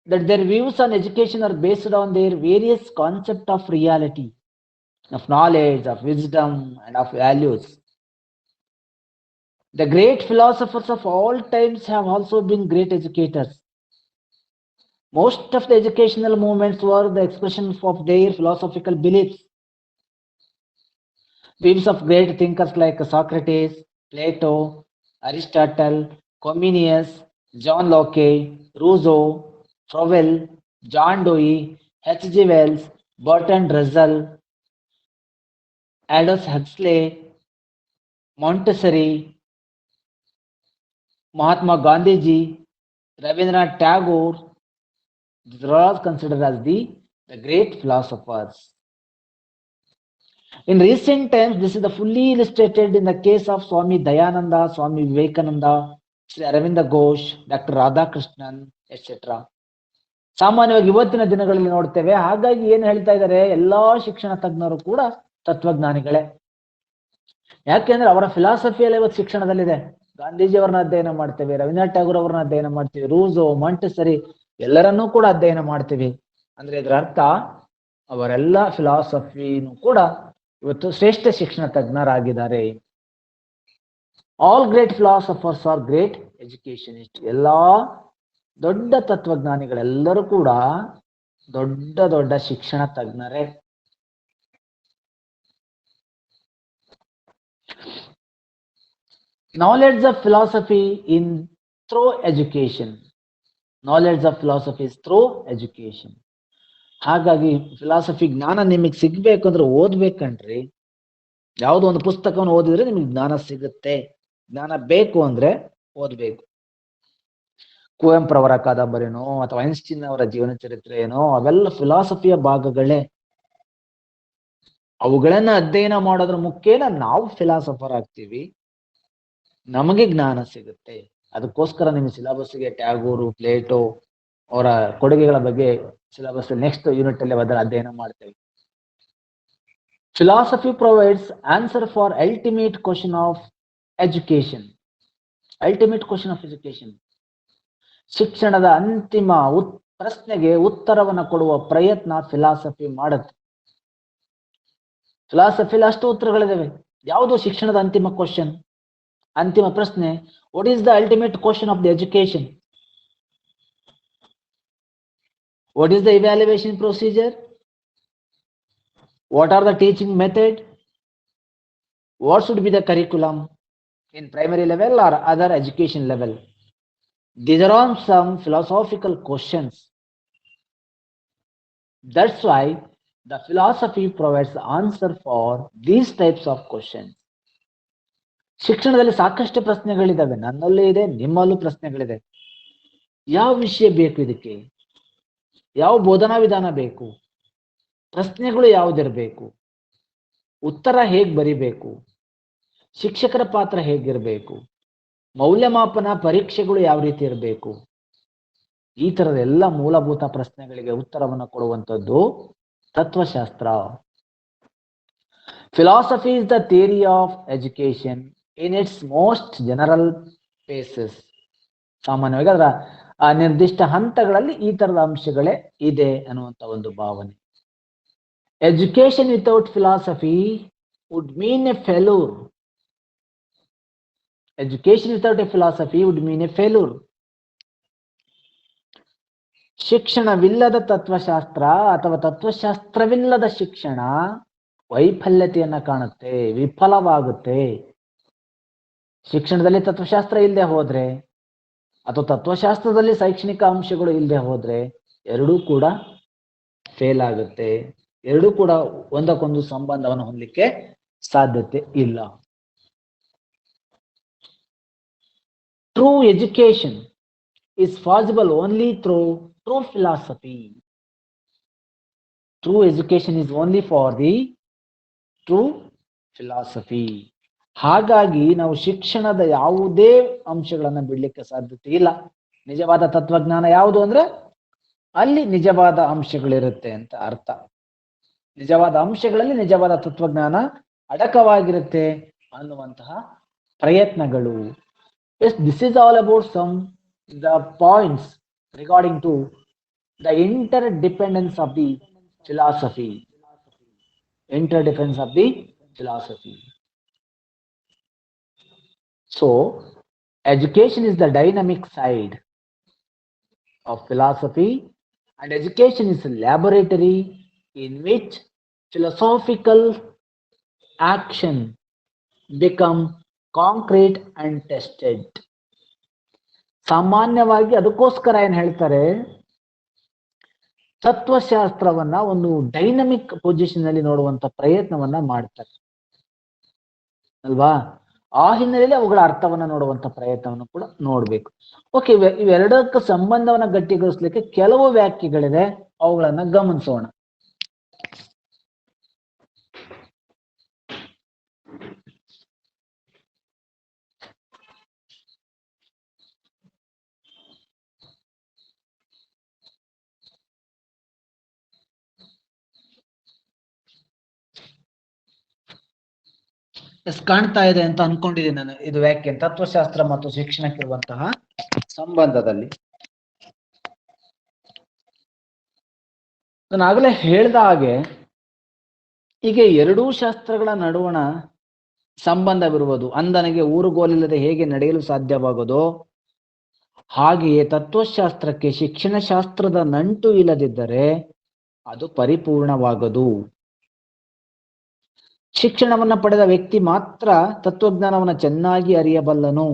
that their views on education are based on their various concept of reality, of knowledge, of wisdom, and of values. The great philosophers of all times have also been great educators. Most of the educational movements were the expression of their philosophical beliefs. Views of great thinkers like Socrates, Plato, Aristotle, Comenius, John Locke, Rousseau, Froebel, John Dewey, H.G. Wells, Bertrand Russell, Aldous Huxley, Montessori, Mahatma Gandhiji, Rabindranath Tagore, these are all considered as the great philosophers. In recent times, this is fully illustrated in the case of Swami Dayananda, Swami Vivekananda, Sri Aravinda Ghosh, Dr. Radhakrishnan, etc. ಸಾಮಾನ್ಯವಾಗಿ ಇವತ್ತಿನ ದಿನಗಳಲ್ಲಿ ನೋಡ್ತೇವೆ. ಹಾಗಾಗಿ ಏನ್ ಹೇಳ್ತಾ ಇದ್ದಾರೆ, ಎಲ್ಲಾ ಶಿಕ್ಷಣ ತಜ್ಞರು ಕೂಡ ತತ್ವಜ್ಞಾನಿಗಳೇ. ಯಾಕೆಂದ್ರೆ ಅವರ ಫಿಲಾಸಫಿಯಲ್ಲಿ ಇವತ್ತು ಶಿಕ್ಷಣದಲ್ಲಿದೆ. ಗಾಂಧೀಜಿ ಅವರನ್ನ ಅಧ್ಯಯನ ಮಾಡ್ತೇವೆ, ರವೀಂದ್ರನಾಥ್ ಟ್ಯಾಗೋರ್ ಅವರನ್ನ ಅಧ್ಯಯನ ಮಾಡ್ತೀವಿ, ರೂಸೋ, ಮಾಂಟೆಸರಿ ಎಲ್ಲರನ್ನೂ ಕೂಡ ಅಧ್ಯಯನ ಮಾಡ್ತೀವಿ. ಅಂದ್ರೆ ಇದರ ಅರ್ಥ ಅವರೆಲ್ಲ ಫಿಲಾಸಫಿನೂ ಕೂಡ ಇವತ್ತು ಶ್ರೇಷ್ಠ ಶಿಕ್ಷಣ ತಜ್ಞರಾಗಿದ್ದಾರೆ. All great philosophers are great educationist. ಎಲ್ಲಾ ದೊಡ್ಡ ತತ್ವಜ್ಞಾನಿಗಳೆಲ್ಲರೂ ಕೂಡ ದೊಡ್ಡ ದೊಡ್ಡ ಶಿಕ್ಷಣ ತಜ್ಞರೇ. Knowledge of philosophy in through education. Knowledge of philosophy is through education. ಹಾಗಾಗಿ ಫಿಲಾಸಫಿ ಜ್ಞಾನ ನಿಮಗೆ ಸಿಗ್ಬೇಕು ಅಂದ್ರೆ ಓದ್ಬೇಕಂಡ್ರಿ. ಯಾವುದೋ ಒಂದು ಪುಸ್ತಕವನ್ನು ಓದಿದ್ರೆ ನಿಮಗೆ ಜ್ಞಾನ ಸಿಗುತ್ತೆ. ಜ್ಞಾನ ಬೇಕು ಅಂದ್ರೆ ಓದ್ಬೇಕು. ಕುವೆಂಪುರವರ ಕಾದಂಬರಿನೋ ಅಥವಾ ಐನ್ಸ್ಟೀನ್ ಅವರ ಜೀವನ ಚರಿತ್ರೆಯೇನೋ ಅವೆಲ್ಲ ಫಿಲಾಸಫಿಯ ಭಾಗಗಳೇ. ಅವುಗಳನ್ನ ಅಧ್ಯಯನ ಮಾಡೋದ್ರ ಮುಖೇನ ನಾವು ಫಿಲಾಸಫರ್ ಆಗ್ತೀವಿ, ನಮಗೆ ಜ್ಞಾನ ಸಿಗುತ್ತೆ. ಅದಕ್ಕೋಸ್ಕರ ನಿಮ್ಮ ಸಿಲೆಬಸ್ಗೆ ಟ್ಯಾಗೋರು, ಪ್ಲೇಟೋ ಅವರ ಕೊಡುಗೆಗಳ ಬಗ್ಗೆ ಸಿಲೆಬಸ್ ನೆಕ್ಸ್ಟ್ ಯೂನಿಟ್ ಅಲ್ಲಿ ಅದರ ಅಧ್ಯಯನ ಮಾಡ್ತೇವೆ. Philosophy provides answer for ultimate question of education. Ultimate question of education, ಶಿಕ್ಷಣದ ಅಂತಿಮ ಪ್ರಶ್ನೆಗೆ ಉತ್ತರವನ್ನು ಕೊಡುವ ಪ್ರಯತ್ನ ಫಿಲಾಸಫಿ ಮಾಡುತ್ತೆ. ಫಿಲಾಸಫಿಲಿ ಅಷ್ಟು ಉತ್ತರಗಳಿದಾವೆ. ಯಾವುದು ಶಿಕ್ಷಣದ ಅಂತಿಮ ಕ್ವಶನ್, ಅಂತಿಮ ಪ್ರಶ್ನೆ? What is the ultimate question of the education? What is the evaluation procedure? What are the teaching method? What should be the curriculum in primary level or other education level? These are all some philosophical questions. That's why the philosophy provides the answer for these types of questions. ಶಿಕ್ಷಣದಲ್ಲಿ ಸಾಕಷ್ಟು ಪ್ರಶ್ನೆಗಳಿದಾವೆ. ನನ್ನಲ್ಲೂ ಇದೆ, ನಿಮ್ಮಲ್ಲೂ ಪ್ರಶ್ನೆಗಳಿದೆ. ಯಾವ ವಿಷಯ ಬೇಕು ಇದಕ್ಕೆ? ಯಾವ ಬೋಧನಾ ವಿಧಾನ ಬೇಕು? ಪ್ರಶ್ನೆಗಳು ಯಾವುದಿರಬೇಕು? ಉತ್ತರ ಹೇಗ್ ಬರಿಬೇಕು? ಶಿಕ್ಷಕರ ಪಾತ್ರ ಹೇಗಿರಬೇಕು? ಮೌಲ್ಯಮಾಪನ ಪರೀಕ್ಷೆಗಳು ಯಾವ ರೀತಿ ಇರಬೇಕು? ಈ ತರದ ಎಲ್ಲ ಮೂಲಭೂತ ಪ್ರಶ್ನೆಗಳಿಗೆ ಉತ್ತರವನ್ನು ಕೊಡುವಂಥದ್ದು ತತ್ವಶಾಸ್ತ್ರ. Philosophy is the theory of education in its most general phases. ಸಾಮಾನ್ಯವಾಗಿ ಅದರ ಆ ನಿರ್ದಿಷ್ಟ ಹಂತಗಳಲ್ಲಿ ಈ ತರದ ಅಂಶಗಳೇ ಇದೆ ಅನ್ನುವಂತ ಒಂದು ಭಾವನೆ. Education without philosophy would mean a failure. Education without a philosophy would mean a failure. ಶಿಕ್ಷಣವಿಲ್ಲದ ತತ್ವಶಾಸ್ತ್ರ ಅಥವಾ ತತ್ವಶಾಸ್ತ್ರವಿಲ್ಲದ ಶಿಕ್ಷಣ ವೈಫಲ್ಯತೆಯನ್ನ ಕಾಣುತ್ತೆ, ವಿಫಲವಾಗುತ್ತೆ. ಶಿಕ್ಷಣದಲ್ಲಿ ತತ್ವಶಾಸ್ತ್ರ ಇಲ್ಲದೆ ಹೋದ್ರೆ ಅಥವಾ ತತ್ವಶಾಸ್ತ್ರದಲ್ಲಿ ಶೈಕ್ಷಣಿಕ ಅಂಶಗಳು ಇಲ್ಲದೆ ಹೋದ್ರೆ ಎರಡೂ ಕೂಡ ಫೇಲ್ ಆಗುತ್ತೆ. ಎರಡೂ ಕೂಡ ಒಂದಕ್ಕೊಂದು ಸಂಬಂಧವನ್ನು ಹೊಂದಲಿಕ್ಕೆ ಸಾಧ್ಯತೆ ಇಲ್ಲ. True education is possible only through true philosophy. True education is only for the true philosophy. ಹಾಗಾಗಿ ನಾವು ಶಿಕ್ಷಣದ ಯಾವುದೇ ಅಂಶಗಳನ್ನ ಬಿಡ್ಲಿಕ್ಕೆ ಸಾಧ್ಯತೆ ಇಲ್ಲ. ನಿಜವಾದ ತತ್ವಜ್ಞಾನ ಯಾವುದು ಅಂದ್ರೆ ಅಲ್ಲಿ ನಿಜವಾದ ಅಂಶಗಳಿರುತ್ತೆ ಅಂತ ಅರ್ಥ. ನಿಜವಾದ ಅಂಶಗಳಲ್ಲಿ ನಿಜವಾದ ತತ್ವಜ್ಞಾನ ಅಡಕವಾಗಿರುತ್ತೆ ಅನ್ನುವಂತಹ ಪ್ರಯತ್ನಗಳು. Yes, this is all about some the points regarding to the interdependence of the philosophy. Interdependence of the philosophy. So, education is the dynamic side of philosophy, and education is a laboratory in which philosophical action become concrete and tested. ಸಾಮಾನ್ಯವಾಗಿ ಅದಕ್ಕೋಸ್ಕರ ಏನ್ ಹೇಳ್ತಾರೆ, ತತ್ವಶಾಸ್ತ್ರವನ್ನ ಒಂದು ಡೈನಮಿಕ್ ಪೊಸಿಷನ್ ಅಲ್ಲಿ ನೋಡುವಂತ ಪ್ರಯತ್ನವನ್ನ ಮಾಡ್ತಾರೆ ಅಲ್ವಾ. ಆ ಹಿನ್ನೆಲೆಯಲ್ಲಿ ಅವುಗಳ ಅರ್ಥವನ್ನ ನೋಡುವಂತ ಪ್ರಯತ್ನವನ್ನು ಕೂಡ ನೋಡ್ಬೇಕು. ಓಕೆ, ಇವೆರಡಕ್ಕ ಸಂಬಂಧವನ್ನ ಗಟ್ಟಿಗೊಳಿಸ್ಲಿಕ್ಕೆ ಕೆಲವು ವ್ಯಾಖ್ಯೆಗಳಿದೆ, ಅವುಗಳನ್ನ ಗಮನಿಸೋಣ. ಕಾಣ್ತಾ ಇದೆ ಅಂತ ಅನ್ಕೊಂಡಿದ್ದೀನಿ ನಾನು. ಇದು ವ್ಯಾಖ್ಯೆ ತತ್ವಶಾಸ್ತ್ರ ಮತ್ತು ಶಿಕ್ಷಣಕ್ಕಿರುವಂತಹ ಸಂಬಂಧದಲ್ಲಿ. ನಾನು ಆಗಲೇ ಹೇಳಿದ ಹಾಗೆ ಹೀಗೆ ಎರಡೂ ಶಾಸ್ತ್ರಗಳ ನಡುವಣ ಸಂಬಂಧವಿರುವುದು ಅಂದನಿಗೆ ಊರುಗೋಲಿಲ್ಲದೆ ಹೇಗೆ ನಡೆಯಲು ಸಾಧ್ಯವಾಗುವುದೋ ಹಾಗೆಯೇ ತತ್ವಶಾಸ್ತ್ರಕ್ಕೆ ಶಿಕ್ಷಣ ಶಾಸ್ತ್ರದ ನಂಟು ಇಲ್ಲದಿದ್ದರೆ ಅದು ಪರಿಪೂರ್ಣವಾಗದು. ಶಿಕ್ಷಣವನ್ನ ಪಡೆದ ವ್ಯಕ್ತಿ ಮಾತ್ರ ತತ್ವಜ್ಞಾನವನ್ನ ಚೆನ್ನಾಗಿ ಅರಿಯಬಲ್ಲನು.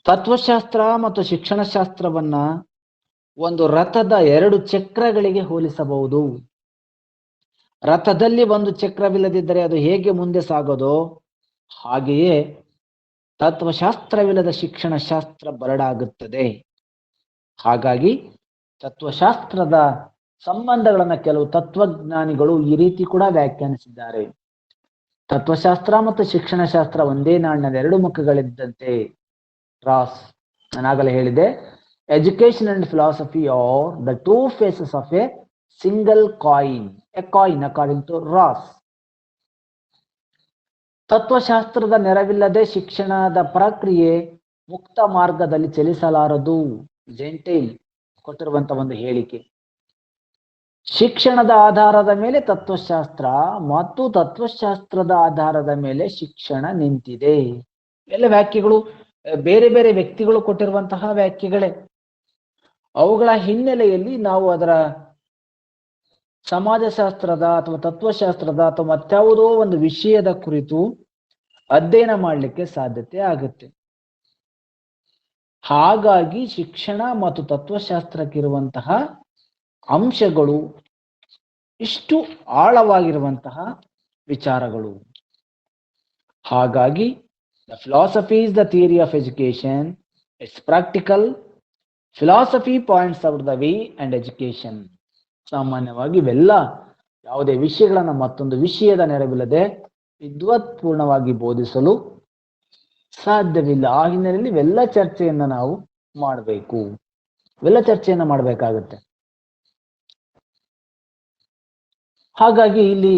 ತತ್ವಶಾಸ್ತ್ರ ಮತ್ತು ಶಿಕ್ಷಣ ಶಾಸ್ತ್ರವನ್ನ ಒಂದು ರಥದ ಎರಡು ಚಕ್ರಗಳಿಗೆ ಹೋಲಿಸಬಹುದು. ರಥದಲ್ಲಿ ಒಂದು ಚಕ್ರವಿಲ್ಲದಿದ್ದರೆ ಅದು ಹೇಗೆ ಮುಂದೆ ಸಾಗೋದೋ ಹಾಗೆಯೇ ತತ್ವಶಾಸ್ತ್ರವಿಲ್ಲದ ಶಿಕ್ಷಣ ಶಾಸ್ತ್ರ ಬರಡಾಗುತ್ತದೆ. ಹಾಗಾಗಿ ತತ್ವಶಾಸ್ತ್ರದ ಸಂಬಂಧಗಳನ್ನ ಕೆಲವು ತತ್ವಜ್ಞಾನಿಗಳು ಈ ರೀತಿ ಕೂಡ ವ್ಯಾಖ್ಯಾನಿಸಿದ್ದಾರೆ. ತತ್ವಶಾಸ್ತ್ರ ಮತ್ತು ಶಿಕ್ಷಣ ಶಾಸ್ತ್ರ ಒಂದೇ ನಾಣ್ಯದ ಎರಡು ಮುಖಗಳಿದ್ದಂತೆ. ರಾಸ್ ನಾನಾಗಲೇ ಹೇಳಿದೆ, education and philosophy are the two faces of a single coin, a coin according to Ross. ತತ್ವಶಾಸ್ತ್ರದ ನೆರವಿಲ್ಲದೆ ಶಿಕ್ಷಣದ ಪ್ರಕ್ರಿಯೆ ಮುಕ್ತ ಮಾರ್ಗದಲ್ಲಿ ಚಲಿಸಲಾರದು. ಜೆಂಟೈಲ್ ಕೊಟ್ಟಿರುವಂತ ಒಂದು ಹೇಳಿಕೆ. ಶಿಕ್ಷಣದ ಆಧಾರದ ಮೇಲೆ ತತ್ವಶಾಸ್ತ್ರ ಮತ್ತು ತತ್ವಶಾಸ್ತ್ರದ ಆಧಾರದ ಮೇಲೆ ಶಿಕ್ಷಣ ನಿಂತಿದೆ. ಎಲ್ಲ ವ್ಯಾಖ್ಯೆಗಳು ಬೇರೆ ಬೇರೆ ವ್ಯಕ್ತಿಗಳು ಕೊಟ್ಟಿರುವಂತಹ ವ್ಯಾಖ್ಯೆಗಳೇ. ಅವುಗಳ ಹಿನ್ನೆಲೆಯಲ್ಲಿ ನಾವು ಅದರ ಸಮಾಜಶಾಸ್ತ್ರದ ಅಥವಾ ತತ್ವಶಾಸ್ತ್ರದ ಅಥವಾ ಮತ್ಯಾವುದೋ ಒಂದು ವಿಷಯದ ಕುರಿತು ಅಧ್ಯಯನ ಮಾಡಲಿಕ್ಕೆ ಸಾಧ್ಯತೆ ಆಗುತ್ತೆ. ಹಾಗಾಗಿ ಶಿಕ್ಷಣ ಮತ್ತು ತತ್ವಶಾಸ್ತ್ರಕ್ಕಿರುವಂತಹ ಅಂಶಗಳು ಇಷ್ಟು ಆಳವಾಗಿರುವಂತಹ ವಿಚಾರಗಳು. ಹಾಗಾಗಿ the philosophy is the theory of education, it's practical. Philosophy points out the way and education. ಸಾಮಾನ್ಯವಾಗಿ ಇವೆಲ್ಲ ಯಾವುದೇ ವಿಷಯಗಳನ್ನ ಮತ್ತೊಂದು ವಿಷಯದ ನೆರವಿಲ್ಲದೆ ವಿದ್ವತ್ಪೂರ್ಣವಾಗಿ ಬೋಧಿಸಲು ಸಾಧ್ಯವಿಲ್ಲ. ಆ ಹಿನ್ನೆಲೆಯಲ್ಲಿ ಇವೆಲ್ಲ ಚರ್ಚೆಯನ್ನ ನಾವು ಮಾಡಬೇಕು, ಇವೆಲ್ಲ ಚರ್ಚೆಯನ್ನ ಮಾಡಬೇಕಾಗುತ್ತೆ. ಹಾಗಾಗಿ ಇಲ್ಲಿ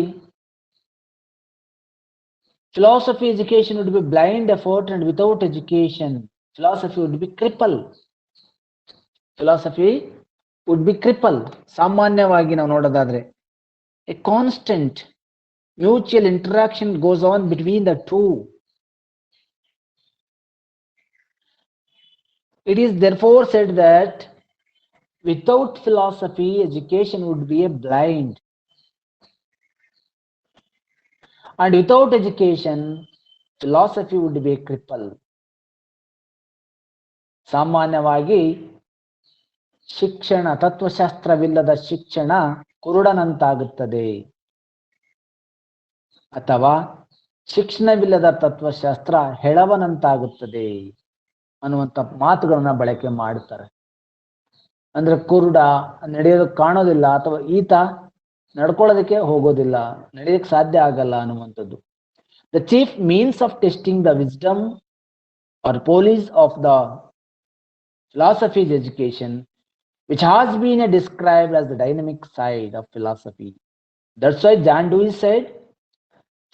philosophy education would be blind effort, and without education philosophy would be cripple. Philosophy would be cripple. ಸಾಮಾನ್ಯವಾಗಿ ನಾವು ನೋಡೋದಾದ್ರೆ a constant mutual interaction goes on between the two. It is therefore said that without philosophy education would be a blind, and without education philosophy would be a cripple. ಸಾಮಾನ್ಯವಾಗಿ ಶಿಕ್ಷಣ ತತ್ವಶಾಸ್ತ್ರವಿಲ್ಲದ ಶಿಕ್ಷಣ ಕುರುಡನಂತಾಗುತ್ತದೆ, ಅಥವಾ ಶಿಕ್ಷಣವಿಲ್ಲದ ತತ್ವಶಾಸ್ತ್ರ ಹೆಳವನಂತಾಗುತ್ತದೆ ಅನ್ನುವಂಥ ಮಾತುಗಳನ್ನ ಬಳಕೆ ಮಾಡ್ತಾರೆ. ಅಂದ್ರೆ ಕುರುಡ, ನಡೆಯೋದಕ್ಕೆ ಕಾಣೋದಿಲ್ಲ, ಅಥವಾ ಈತ ನಡ್ಕೊಳ್ಳೋದಕ್ಕೆ ಹೋಗೋದಿಲ್ಲ, ನಡೆಯೋದಕ್ಕೆ ಸಾಧ್ಯ ಆಗಲ್ಲ ಅನ್ನುವಂಥದ್ದು. The chief means of testing the wisdom or policy of the philosophy is education, which has been described as the dynamic side of philosophy. That's why John Dewey said,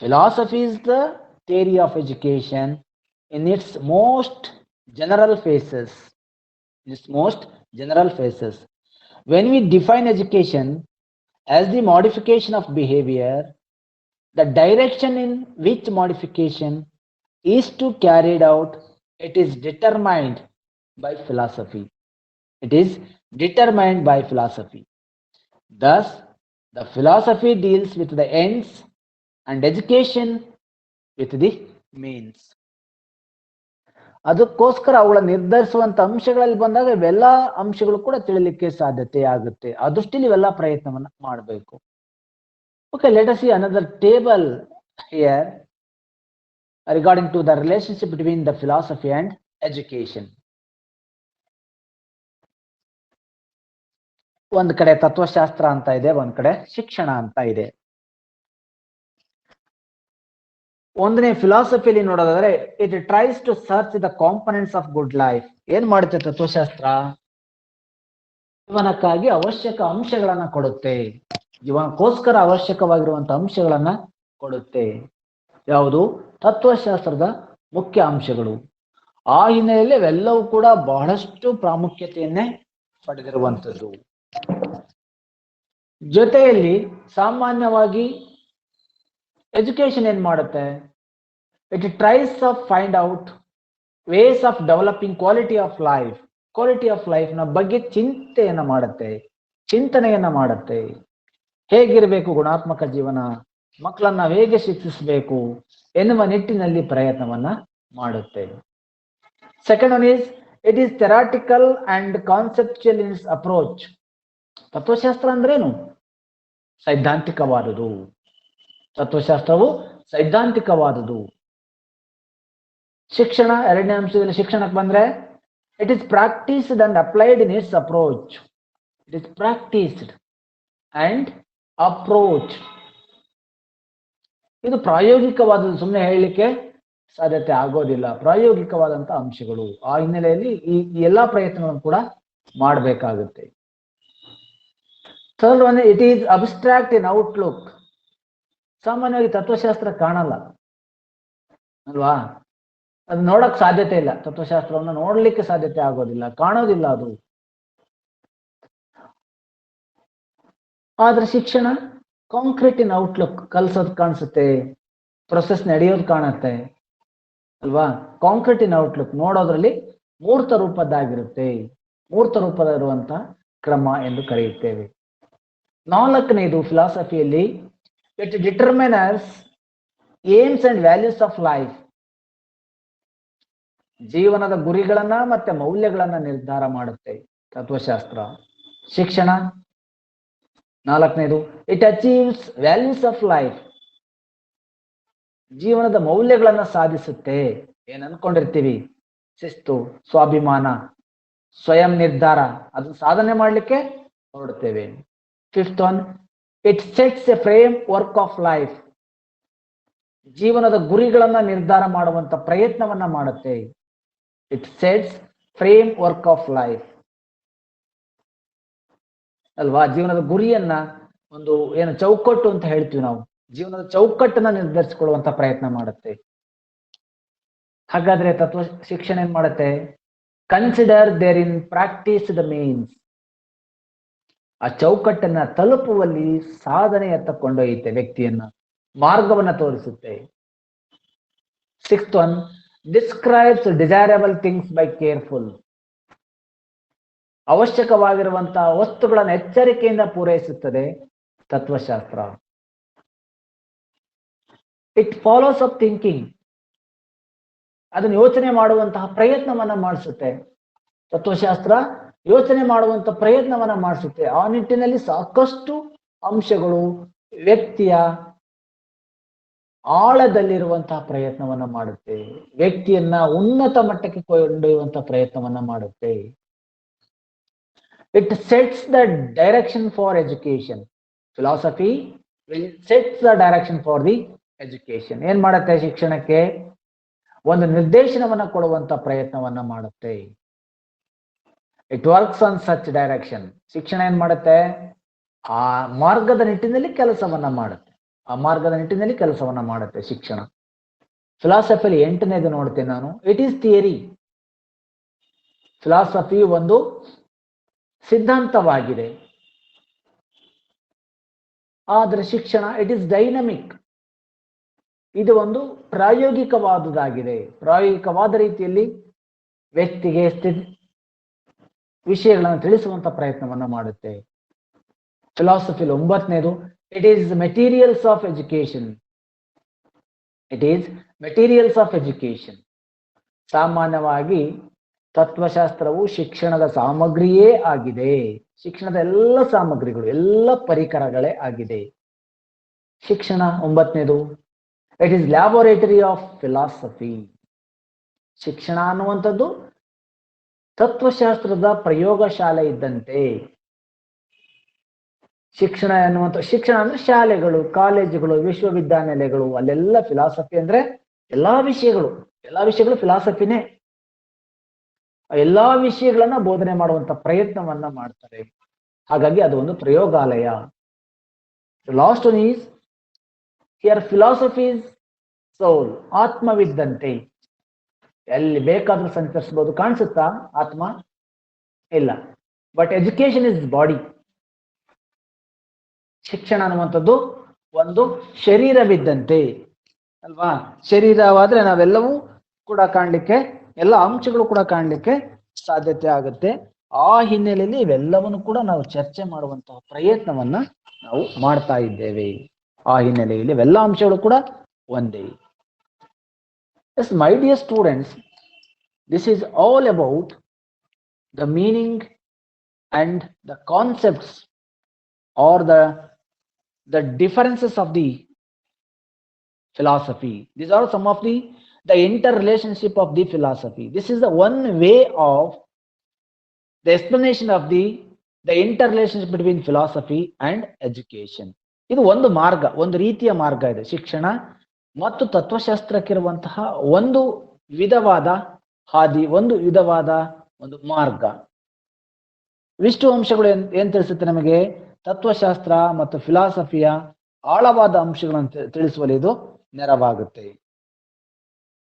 philosophy is the theory of education in its most general phases. Its most general phases. When we define education as the modification of behavior, the direction in which modification is to carried out, it is determined by philosophy. It is determined by philosophy. Thus, the philosophy deals with the ends and education with the means. ಅದಕ್ಕೋಸ್ಕರ ಅವುಗಳ ನಿರ್ಧರಿಸುವಂತ ಅಂಶಗಳಲ್ಲಿ ಬಂದಾಗ ಇವೆಲ್ಲ ಅಂಶಗಳು ಕೂಡ ತಿಳಿಲಿಕ್ಕೆ ಸಾಧ್ಯತೆ ಆಗುತ್ತೆ. ಆ ದೃಷ್ಟಿಲಿ ಇವೆಲ್ಲ ಪ್ರಯತ್ನವನ್ನ ಮಾಡಬೇಕು. Okay, let us see another table here regarding to the relationship between the philosophy and education. ಒಂದ್ ಕಡೆ ತತ್ವಶಾಸ್ತ್ರ ಅಂತ ಇದೆ, ಒಂದ್ ಕಡೆ ಶಿಕ್ಷಣ ಅಂತ ಇದೆ. ಒಂದನೇ ಫಿಲಾಸಫಿಲಿ ನೋಡೋದಾದ್ರೆ, it tries to search the components of good life. ಏನ್ ಮಾಡುತ್ತೆ ತತ್ವಶಾಸ್ತ್ರ? ಜೀವನಕ್ಕಾಗಿ ಅವಶ್ಯಕ ಅಂಶಗಳನ್ನ ಕೊಡುತ್ತೆ. ಜೀವನಕ್ಕೋಸ್ಕರ ಅವಶ್ಯಕವಾಗಿರುವಂತಹ ಅಂಶಗಳನ್ನ ಕೊಡುತ್ತೆ. ಯಾವುದು? ತತ್ವಶಾಸ್ತ್ರದ ಮುಖ್ಯ ಅಂಶಗಳು. ಆ ಹಿನ್ನೆಲೆಯಲ್ಲಿ ಅವೆಲ್ಲವೂ ಕೂಡ ಬಹಳಷ್ಟು ಪ್ರಾಮುಖ್ಯತೆಯನ್ನೇ ಪಡೆದಿರುವಂಥದ್ದು. ಜೊತೆಯಲ್ಲಿ ಸಾಮಾನ್ಯವಾಗಿ ಎಜುಕೇಶನ್ ಏನ್ ಮಾಡುತ್ತೆ? It tries of find out ways of developing quality of life. Quality of life ನ ಬಗ್ಗೆ ಚಿಂತೆಯನ್ನ ಮಾಡುತ್ತೆ, ಚಿಂತನೆಯನ್ನ ಮಾಡುತ್ತೆ. ಹೇಗಿರಬೇಕು ಗುಣಾತ್ಮಕ ಜೀವನ, ಮಕ್ಕಳನ್ನ ಹೇಗೆ ಶಿಕ್ಷಿಸಬೇಕು ಎನ್ನುವ ನಿಟ್ಟಿನಲ್ಲಿ ಪ್ರಯತ್ನವನ್ನ ಮಾಡುತ್ತೆ. Second one is, it is theoretical and conceptual in its approach. ತತ್ವಶಾಸ್ತ್ರ ಅಂದ್ರೇನು? ಸೈದ್ಧಾಂತಿಕವಾದುದು. ತತ್ವಶಾಸ್ತ್ರವು ಸೈದ್ಧಾಂತಿಕವಾದುದು. ಶಿಕ್ಷಣ ಎರಡನೇ ಅಂಶದಲ್ಲಿ ಶಿಕ್ಷಣಕ್ಕೆ ಬಂದ್ರೆ, it is practised and applied in its approach. It is practised and approach. ಇದು ಪ್ರಾಯೋಗಿಕವಾದದ್ದು, ಸುಮ್ಮನೆ ಹೇಳಲಿಕ್ಕೆ ಸಾಧ್ಯತೆ ಆಗೋದಿಲ್ಲ. ಪ್ರಾಯೋಗಿಕವಾದಂತ ಅಂಶಗಳು. ಆ ಹಿನ್ನೆಲೆಯಲ್ಲಿ ಈ ಎಲ್ಲಾ ಪ್ರಯತ್ನಗಳನ್ನು ಕೂಡ ಮಾಡಬೇಕಾಗುತ್ತೆ. Third one, it is abstract in outlook. ಸಾಮಾನ್ಯವಾಗಿ ತತ್ವಶಾಸ್ತ್ರ ಕಾಣಲ್ಲ ಅಲ್ವಾ? ಅದು ನೋಡಕ್ ಸಾಧ್ಯತೆ ಇಲ್ಲ. ತತ್ವಶಾಸ್ತ್ರವನ್ನು ನೋಡ್ಲಿಕ್ಕೆ ಸಾಧ್ಯತೆ ಆಗೋದಿಲ್ಲ, ಕಾಣೋದಿಲ್ಲ ಅದು. ಆದ್ರೆ ಶಿಕ್ಷಣ ಕಾಂಕ್ರೀಟ್ ಇನ್ ಔಟ್ಲುಕ್. ಕಲ್ಸೋದ್ ಕಾಣಿಸುತ್ತೆ, ಪ್ರೊಸೆಸ್ ನಡೆಯೋದು ಕಾಣುತ್ತೆ ಅಲ್ವಾ? ಕಾಂಕ್ರೀಟ್ ಇನ್ ಔಟ್ಲುಕ್, ನೋಡೋದ್ರಲ್ಲಿ ಮೂರ್ತ ರೂಪದ್ದಾಗಿರುತ್ತೆ. ಮೂರ್ತ ರೂಪದ ಇರುವಂತ ಕ್ರಮ ಎಂದು ಕರೆಯುತ್ತೇವೆ. ನಾಲ್ಕನೇದು ಫಿಲಾಸಫಿಯಲ್ಲಿ, it determines aims and values of life. ಜೀವನದ ಗುರಿಗಳನ್ನ ಮತ್ತೆ ಮೌಲ್ಯಗಳನ್ನ ನಿರ್ಧಾರ ಮಾಡುತ್ತೆ ತತ್ವಶಾಸ್ತ್ರ. ಶಿಕ್ಷಣ ನಾಲ್ಕನೇದು, it achieves values of life. ಜೀವನದ ಮೌಲ್ಯಗಳನ್ನ ಸಾಧಿಸುತ್ತೆ. ಏನ್ ಅನ್ಕೊಂಡಿರ್ತೀವಿ, ಶಿಸ್ತು, ಸ್ವಾಭಿಮಾನ, ಸ್ವಯಂ ನಿರ್ಧಾರ, ಅದು ಸಾಧನೆ ಮಾಡ್ಲಿಕ್ಕೆ ಹೊರಡ್ತೇವೆ. Fifth one, it sets a framework of life. ಜೀವನದ ಗುರಿಗಳನ್ನ ನಿರ್ಧಾರ ಮಾಡುವಂತ ಪ್ರಯತ್ನವನ್ನ ಮಾಡುತ್ತೆ. It sets framework of life ಅಲ್ವಾ? ಜೀವನದ ಗುರಿಯನ್ನ ಒಂದು ಏನು ಚೌಕಟ್ಟು ಅಂತ ಹೇಳ್ತೀವಿ ನಾವು, ಜೀವನದ ಚೌಕಟ್ಟನ್ನ ನಿರ್ಧರಿಸಿಕೊಳ್ಳುವಂತ ಪ್ರಯತ್ನ ಮಾಡುತ್ತೆ. ಹಾಗಾದ್ರೆ ತತ್ವ ಶಿಕ್ಷಣ ಏನ್ ಮಾಡುತ್ತೆ? Consider there in practice the means. ಆ ಚೌಕಟ್ಟನ್ನ ತಲುಪುವಲ್ಲಿ ಸಾಧನೆಯತ್ತ ಕೊಂಡೊಯ್ಯುತ್ತೆ, ವ್ಯಕ್ತಿಯನ್ನ ಮಾರ್ಗವನ್ನ ತೋರಿಸುತ್ತೆ. Sixth one, describes desirable things by careful. ಅವಶ್ಯಕವಾಗಿರುವಂತಹ ವಸ್ತುಗಳನ್ನು ಎಚ್ಚರಿಕೆಯಿಂದ ಪೂರೈಸುತ್ತದೆ ತತ್ವಶಾಸ್ತ್ರ. It follows up thinking. ಅದನ್ನು ಯೋಚನೆ ಮಾಡುವಂತಹ ಪ್ರಯತ್ನವನ್ನ ಮಾಡಿಸುತ್ತೆ ತತ್ವಶಾಸ್ತ್ರ. ಯೋಚನೆ ಮಾಡುವಂತ ಪ್ರಯತ್ನವನ್ನ ಮಾಡಿಸುತ್ತೆ. ಆ ನಿಟ್ಟಿನಲ್ಲಿ ಸಾಕಷ್ಟು ಅಂಶಗಳು ವ್ಯಕ್ತಿಯ ಆಳದಲ್ಲಿರುವಂತಹ ಪ್ರಯತ್ನವನ್ನ ಮಾಡುತ್ತೆ. ವ್ಯಕ್ತಿಯನ್ನ ಉನ್ನತ ಮಟ್ಟಕ್ಕೆ ಕೊಂಡೊಯ್ಯುವಂತಹ ಪ್ರಯತ್ನವನ್ನ ಮಾಡುತ್ತೆ. It sets the direction for education. Philosophy will set the direction for the education ಏನ್ ಮಾಡುತ್ತೆ? ಶಿಕ್ಷಣಕ್ಕೆ ಒಂದು ನಿರ್ದೇಶನವನ್ನ ಕೊಡುವಂತ ಪ್ರಯತ್ನವನ್ನ ಮಾಡುತ್ತೆ. It works on such direction. ಶಿಕ್ಷಣ ಏನ್ ಮಾಡುತ್ತೆ? ಆ ಮಾರ್ಗದ ನಿಟ್ಟಿನಲ್ಲಿ ಕೆಲಸವನ್ನ ಮಾಡುತ್ತೆ. ಆ ಮಾರ್ಗದ ನಿಟ್ಟಿನಲ್ಲಿ ಕೆಲಸವನ್ನ ಮಾಡುತ್ತೆ ಶಿಕ್ಷಣ. ಫಿಲಾಸಫಿಲಿ 8ನೇದು ನೋಡ್ತೇನೆ ನಾನು. It is theory. ಫಿಲಾಸಫಿ ಒಂದು ಸಿದ್ಧಾಂತವಾಗಿದೆ. ಆದರೆ ಶಿಕ್ಷಣ ಇಟ್ ಈಸ್ ಡೈನಮಿಕ್. ಇದು ಒಂದು ಪ್ರಾಯೋಗಿಕವಾದುದಾಗಿದೆ. ಪ್ರಾಯೋಗಿಕವಾದ ರೀತಿಯಲ್ಲಿ ವ್ಯಕ್ತಿಗೆ ವಿಷಯಗಳನ್ನು ತಿಳಿಸುವಂತ ಪ್ರಯತ್ನವನ್ನ ಮಾಡುತ್ತೆ. ಫಿಲಾಸಫಿಲಿ 9ನೇದು it is materials of education. It is materials of education. ಸಾಮಾನ್ಯವಾಗಿ ತತ್ವಶಾಸ್ತ್ರವು ಶಿಕ್ಷಣದ ಸಾಮಗ್ರಿಯೇ ಆಗಿದೆ. ಶಿಕ್ಷಣದ ಎಲ್ಲ ಸಾಮಗ್ರಿಗಳು, ಎಲ್ಲ ಪರಿಕರಗಳೇ ಆಗಿದೆ. ಶಿಕ್ಷಣ 9ನೇದು it is laboratory of philosophy. ಶಿಕ್ಷಣ ಅನ್ನುವಂಥದ್ದು ತತ್ವಶಾಸ್ತ್ರದ ಪ್ರಯೋಗಶಾಲೆ ಇದ್ದಂತೆ. ಶಿಕ್ಷಣ ಅಂದ್ರೆ ಶಾಲೆಗಳು, ಕಾಲೇಜುಗಳು, ವಿಶ್ವವಿದ್ಯಾನಿಲಯಗಳು, ಅಲ್ಲೆಲ್ಲ ಫಿಲಾಸಫಿ ಅಂದ್ರೆ ಎಲ್ಲಾ ವಿಷಯಗಳು ಫಿಲಾಸಫಿನೇ. ಎಲ್ಲಾ ವಿಷಯಗಳನ್ನ ಬೋಧನೆ ಮಾಡುವಂತ ಪ್ರಯತ್ನವನ್ನ ಮಾಡ್ತಾರೆ. ಹಾಗಾಗಿ ಅದು ಒಂದು ಪ್ರಯೋಗಾಲಯ. Last one is here philosophy is soul. ಆತ್ಮವಿದ್ದಂತೆ ಎಲ್ಲಿ ಬೇಕಾದ್ರೂ ಸಂಚರಿಸಬಹುದು. ಕಾಣಿಸುತ್ತಾ ಆತ್ಮ? ಇಲ್ಲ. But education is body. ಶಿಕ್ಷಣ ಅನ್ನುವಂಥದ್ದು ಒಂದು ಶರೀರವಿದ್ದಂತೆ ಅಲ್ವಾ? ಶರೀರವಾದ್ರೆ ನಾವೆಲ್ಲವೂ ಕೂಡ ಕಾಣ್ಲಿಕ್ಕೆ, ಎಲ್ಲ ಅಂಶಗಳು ಕೂಡ ಕಾಣ್ಲಿಕ್ಕೆ ಸಾಧ್ಯತೆ ಆಗುತ್ತೆ. ಆ ಹಿನ್ನೆಲೆಯಲ್ಲಿ ಇವೆಲ್ಲವನ್ನು ಕೂಡ ನಾವು ಚರ್ಚೆ ಮಾಡುವಂತಹ ಪ್ರಯತ್ನವನ್ನ ನಾವು ಮಾಡ್ತಾ ಇದ್ದೇವೆ. ಆ ಹಿನ್ನೆಲೆಯಲ್ಲಿ ಇವೆಲ್ಲ ಅಂಶಗಳು ಕೂಡ ಒಂದೇ. Yes, my dear students, this is all about the meaning and the concepts or the differences of the philosophy. These are some of the interrelationship of the philosophy. This is the one way of the explanation of the interrelationship between philosophy and education. ಇದು ಒಂದು ಮಾರ್ಗ, ಒಂದು ರೀತಿಯ ಮಾರ್ಗ ಇದೆ. ಶಿಕ್ಷಣ ಮತ್ತು ತತ್ವಶಾಸ್ತ್ರಕ್ಕಿರುವಂತಹ ಒಂದು ವಿಧವಾದ ಹಾದಿ, ಒಂದು ವಿಧವಾದ ಒಂದು ಮಾರ್ಗ. ಇಷ್ಟು ಅಂಶಗಳು ಏನ್ ತಿಳಿಸುತ್ತೆ ನಮಗೆ? ತತ್ವಶಾಸ್ತ್ರ ಮತ್ತು ಫಿಲಾಸಫಿಯ ಆಳವಾದ ಅಂಶಗಳನ್ನು ತಿಳಿಸುವಲ್ಲಿ ಇದು ನೆರವಾಗುತ್ತೆ.